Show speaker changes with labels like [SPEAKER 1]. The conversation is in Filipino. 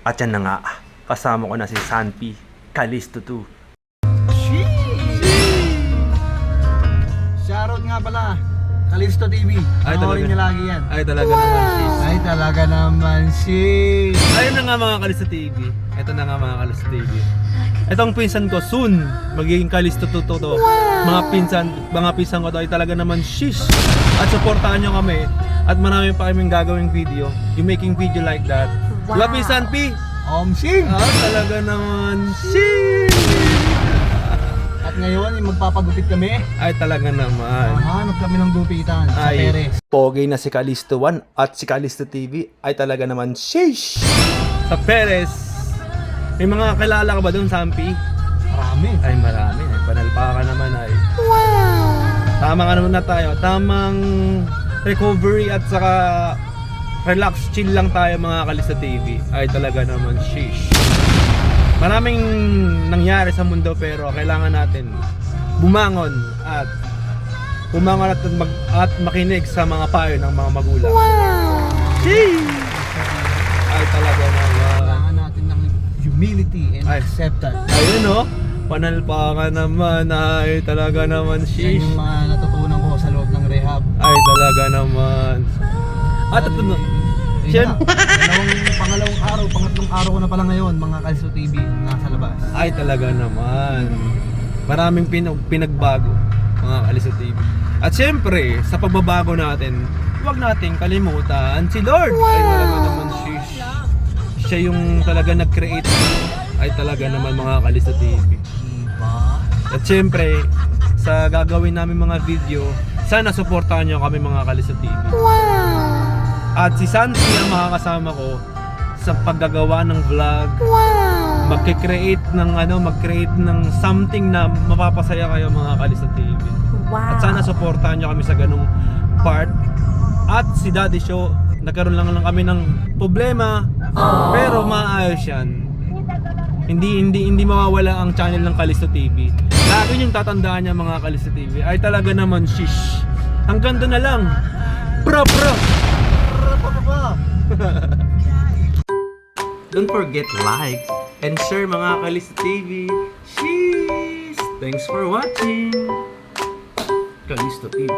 [SPEAKER 1] At yan na nga, kasama ko na si Sanpi, Kalisto 2.
[SPEAKER 2] Shoutout nga pala, Kalisto TV.
[SPEAKER 1] Ay,
[SPEAKER 2] Panoorin
[SPEAKER 1] talaga.
[SPEAKER 2] niyo lagi yan.
[SPEAKER 1] Ay talaga naman sis.
[SPEAKER 2] Ay, talaga naman sis.
[SPEAKER 1] Ayun na nga mga Kalisto TV. Ito na nga mga Kalisto TV. Itong pinsan ko soon magiging Kalisto 2 to. Mga pinsan ko to ay talaga naman shish. At supportahan nyo kami. At marami pa kaming gagawing video. You making video like that. Diba pinsan P?
[SPEAKER 2] Omsing!
[SPEAKER 1] Talaga naman shish.
[SPEAKER 2] At ngayon, magpapagupit kami.
[SPEAKER 1] Ay talaga naman.
[SPEAKER 2] Hanap kami ng gupitan sa Perez.
[SPEAKER 1] Pogi na si Kalisto 1 at si Kalisto TV ay talaga naman shish. Sa Perez. May mga kilala ka ba doon, Sampi?
[SPEAKER 2] Marami.
[SPEAKER 1] Ay marami. Ay panalpakan naman ay. Wow! Tama ka naman na tayo. Tamang recovery at saka relax, chill lang tayo mga Kalisto TV. Ay talaga naman shish. Maraming nangyari sa mundo pero kailangan natin bumangon at makinig sa mga payo ng mga magulang. Wow! Sheesh! Ay talaga naman.
[SPEAKER 2] Kailangan natin ng humility and
[SPEAKER 1] Ay.
[SPEAKER 2] acceptance.
[SPEAKER 1] Ayun o, panalpakan naman. Ay talaga naman
[SPEAKER 2] Yan
[SPEAKER 1] sheesh.
[SPEAKER 2] yung mga natutunan ko sa loob ng rehab.
[SPEAKER 1] Ay talaga naman. At ito na.
[SPEAKER 2] Yan na. Pangatlong araw ko na pala ngayon, mga Kalisto TV, nasa labas.
[SPEAKER 1] Ay talaga naman. Maraming pinagbago mga Kalisto TV. At syempre, sa pagbabago natin, huwag nating kalimutan si Lord. Ay talaga naman siya yung talaga nag-create. Ay talaga naman mga Kalisto TV.
[SPEAKER 2] Diba?
[SPEAKER 1] At syempre, sa gagawin namin mga video, sana suportahan nyo kami mga Kalisto TV. At si Santi ang makakasama ko sa paggagawa ng vlog. Mag-create ng something na mapapasaya kayo mga Kalisto TV. At sana suportahan nyo kami sa ganung part. At si Daddy Show, nagkaroon lang kami ng problema, pero maayos yan. Hindi mawawala ang channel ng Kalisto TV. Lagi yung tatandaan niya mga Kalisto TV ay talaga naman shish. Hanggang doon na lang. Bro. Don't forget like and share mga Kalisto TV. Sheesh! Thanks for watching. Kalisto TV.